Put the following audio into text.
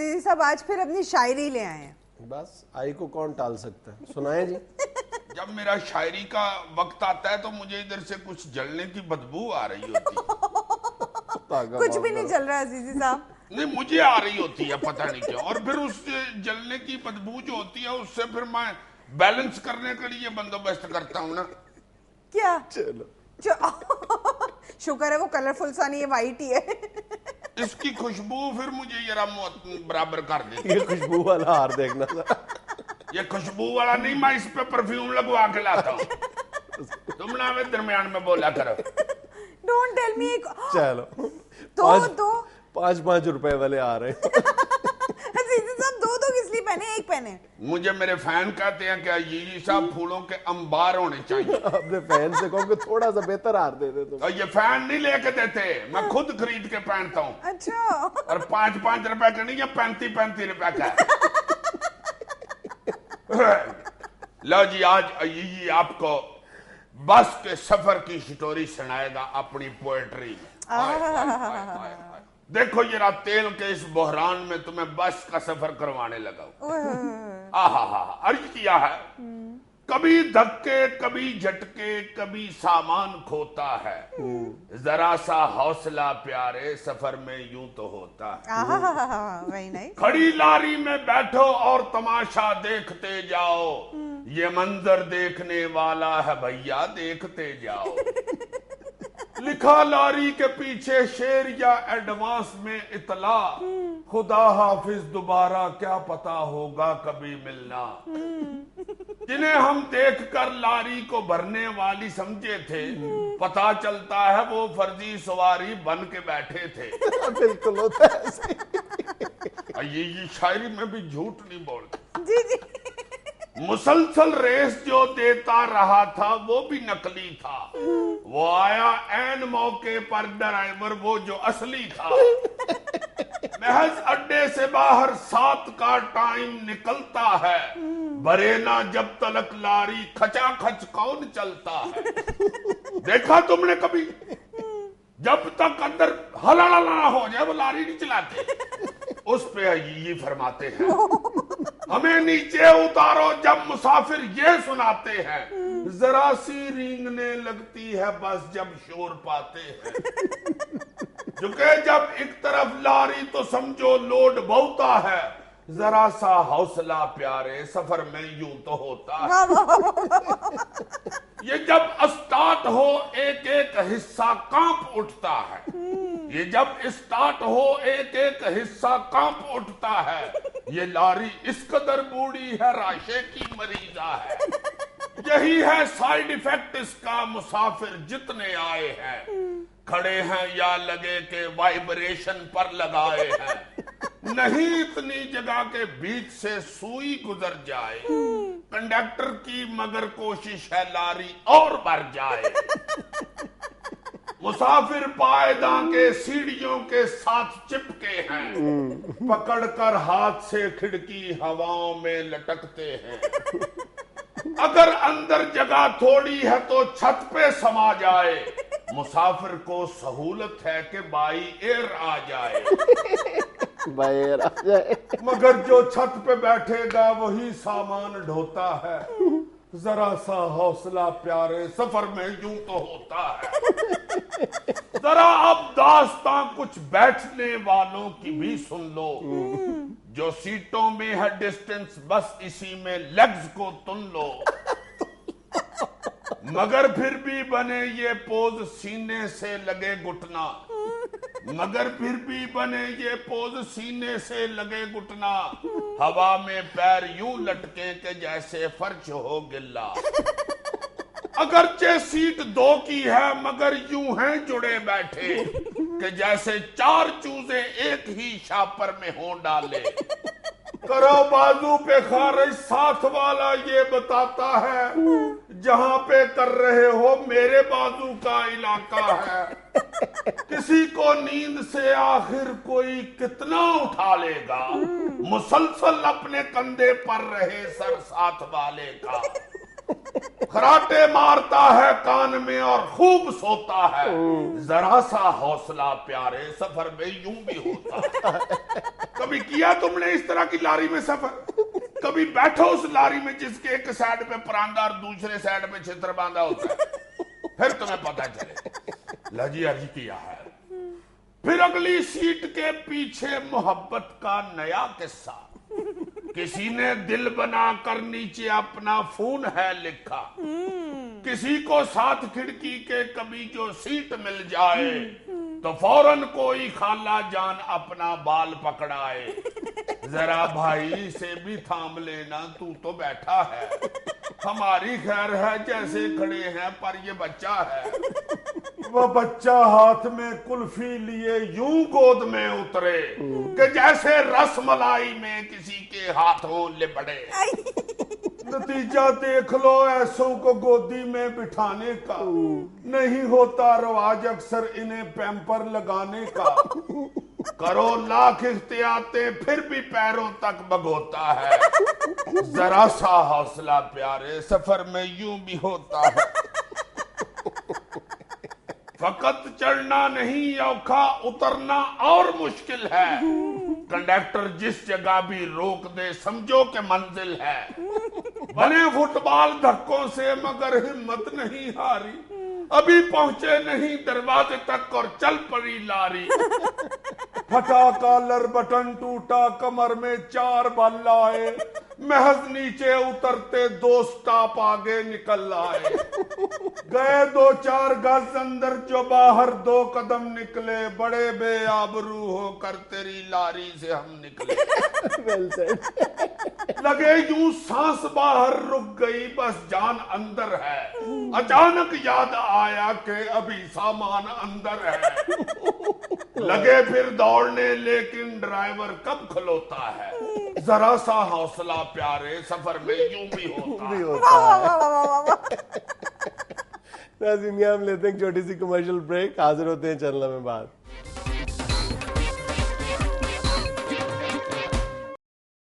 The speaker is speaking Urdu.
عزیزی صاحب آج پھر اپنی شاعری لے آئے ہیں. بس آئی کو کون ٹال سکتا ہے, سنائیں جی. جب میرا شاعری کا وقت آتا ہے تو مجھے ادھر سے کچھ جلنے کی بدبو آ رہی ہوتی ہے. کچھ بھی نہیں چل رہا عزیزی صاحب. نہیں, مجھے آ رہی ہوتی ہے پتہ نہیں کیوں, اور پھر اس جلنے کی بدبو جو ہوتی ہے اس سے پھر میں بیلنس کرنے کے لیے بندوبست کرتا ہوں نا. کیا چلو شکر ہے وہ کلرفل سا نہیں ہے, وائٹ ہی ہے. اس کی خوشبو پھر مجھے ذرا برابر کر دیتی ہے. یہ خوشبو والا ہار دیکھنا تھا. یہ خوشبو والا نہیں, میں اس پہ پرفیوم لگوا کے لاتا ہوں. تم نہ میں درمیان میں بولا کرو. Don't tell me. چلو دو 5 روپے والے آ رہے ہیں. عزیزی صاحب دو کس لیے پہنے, ایک پہنے. مجھے میرے فین کہتے ہیں کہ یہ صاحب پھولوں کے انبار ہونے چاہیے. اپنے فین سے کہو کہ تھوڑا سا بہتر ہار دے دے. اور یہ فین نہیں لے کے دیتے, میں خود خرید کے پہنتا ہوں. اچھا. اور 5 روپے کا نہیں, یہ 35 روپے کا ہے. لو جی, آج یہ آپ کو بس کے سفر کی سٹوری سنائے گا اپنی پوئٹری میں. دیکھو ذرا تیل کے اس بحران میں تمہیں بس کا سفر کروانے لگا ہوں. عرض کیا ہے, کبھی دھکے کبھی جھٹکے کبھی سامان کھوتا ہے, ذرا سا حوصلہ پیارے سفر میں یوں تو ہوتا ہے. کھڑی لاری میں بیٹھو اور تماشا دیکھتے جاؤ, یہ منظر دیکھنے والا ہے بھیا دیکھتے جاؤ. لکھا لاری کے پیچھے شعر یا ایڈوانس میں اطلاع, خدا حافظ دوبارہ کیا پتا ہوگا کبھی ملنا. جنہیں ہم دیکھ کر لاری کو بھرنے والی سمجھے تھے, پتا چلتا ہے وہ فرضی سواری بن کے بیٹھے تھے. بالکل ہوتا ہے. یہ شاعری میں بھی جھوٹ نہیں بولتے. جی جی. مسلسل ریس جو دیتا رہا تھا وہ بھی نقلی تھا, وہ آیا عین موقع پر ڈرائیور وہ جو اصلی تھا. محض اڈے سے باہر 7 کا ٹائم نکلتا ہے, برینا جب تلک لاری کھچا کھچ کون چلتا ہے. دیکھا تم نے کبھی, جب تک اندر ہلڑا نہ ہو جائے وہ لاری نہیں چلاتے. اس پہ یہ فرماتے ہیں, ہمیں نیچے اتارو جب مسافر یہ سناتے ہیں, ذرا سی رینگنے لگتی ہے بس جب شور پاتے ہیں. چونکہ جب ایک طرف لاری تو سمجھو لوڈ بہتا ہے, ذرا سا حوصلہ پیارے سفر میں یوں تو ہوتا ہے. یہ جب اسٹارٹ ہو ایک ایک حصہ کانپ اٹھتا ہے, یہ جب اسٹارٹ ہو ایک ایک حصہ کانپ اٹھتا ہے. یہ لاری اس قدر بوڑھی ہے راشے کی مریضہ ہے. یہی ہے سائیڈ ایفیکٹ اس کا, مسافر جتنے آئے ہیں کھڑے ہیں یا لگے کہ وائبریشن پر لگائے ہیں. نہیں اتنی جگہ کے بیچ سے سوئی گزر جائے, کنڈکٹر کی مگر کوشش ہے لاری اور بڑھ جائے. مسافر پائیداں کے سیڑھیوں کے ساتھ چپکے ہیں, پکڑ کر ہاتھ سے کھڑکی ہواؤں میں لٹکتے ہیں. اگر اندر جگہ تھوڑی ہے تو چھت پہ سما جائے, مسافر کو سہولت ہے کہ بائی ایئر آ جائے. باہر آ جائے. مگر جو چھت پہ بیٹھے گا وہی سامان ڈھوتا ہے, ذرا سا حوصلہ پیارے سفر میں یوں تو ہوتا ہے. ذرا اب داستاں کچھ بیٹھنے والوں کی بھی سن لو, جو سیٹوں میں ہے ڈسٹنس بس اسی میں لیگز کو تن لو. مگر پھر بھی بنے یہ پوز سینے سے لگے گھٹنا, مگر پھر بھی بنے یہ پوز سینے سے لگے گھٹنا. ہوا میں پیر یوں لٹکے کہ جیسے فرش ہو گلا. اگرچہ سیٹ 2 کی ہے مگر یوں ہیں جڑے بیٹھے کہ جیسے 4 چوزے ایک ہی شاپر میں ہوں ڈالے. کرو بازو پہ خارج ساتھ والا یہ بتاتا ہے, جہاں پہ کر رہے ہو میرے بازو کا علاقہ ہے. کسی کو نیند سے آخر کوئی کتنا اٹھا لے گا, مسلسل اپنے کندھے پر رہے سر ساتھ والے کا. خراٹے مارتا ہے کان میں اور خوب سوتا ہے, ذرا سا حوصلہ پیارے سفر میں یوں بھی ہوتا ہے. کبھی کیا تم نے اس طرح کی لاری میں سفر؟ کبھی بیٹھو اس لاری میں جس کے ایک سائڈ پہ پراندہ اور دوسرے سائڈ پہ چھتر باندھا ہوتا ہے، پھر تمہیں پتا چلے لجی ارجی کیا ہے۔ پھر اگلی سیٹ کے پیچھے محبت کا نیا قصہ، کسی نے دل بنا کر نیچے اپنا فون ہے لکھا، کسی کو ساتھ کھڑکی کے کبھی جو سیٹ مل جائے تو فوراً کوئی خالہ جان اپنا بال پکڑائے، ذرا بھائی سے بھی تھام لینا، تو بیٹھا ہے، ہماری خیر ہے جیسے کھڑے ہیں پر یہ بچہ ہے۔ وہ بچہ ہاتھ میں کلفی لیے یوں گود میں اترے کہ جیسے رس ملائی میں کسی کے ہاتھوں لپڑے۔ نتیجہ دیکھ لو ایسوں کو گودی میں بٹھانے کا، نہیں ہوتا رواج اکثر انہیں پیمپر لگانے کا، کرو لاکھ احتیاطیں پھر بھی پیروں تک بگوتا ہے، ذرا سا حوصلہ پیارے سفر میں یوں بھی ہوتا ہے۔ فقط چڑھنا نہیں اوکھا، اترنا اور مشکل ہے، کنڈکٹر جس جگہ بھی روک دے سمجھو کہ منزل ہے، بنے فٹ بال دھکوں سے مگر ہمت نہیں ہاری، ابھی پہنچے نہیں دروازے تک اور چل پڑی لاری، پھٹا کالر بٹن ٹوٹا کمر میں 4 بل آئے، محض نیچے اترتے 2 سٹاپ آگے نکل آئے، گئے 2-4 گز اندر جو باہر 2 قدم نکلے، بڑے بے آبرو ہو کر تیری لاری سے ہم نکلے۔ لگے یوں سانس باہر رک گئی بس جان اندر ہے، اچانک یاد آیا کہ ابھی سامان اندر ہے، لگے پھر دوڑنے لیکن ڈرائیور کب کھلوتا ہے، ذرا سا حوصلہ پیارے سفر میں یوں بھی ہوتا ہے۔ ناظرین ہم لیتے ہیں چھوٹی سی کمرشل بریک، حاضر ہوتے ہیں چینل میں بعد۔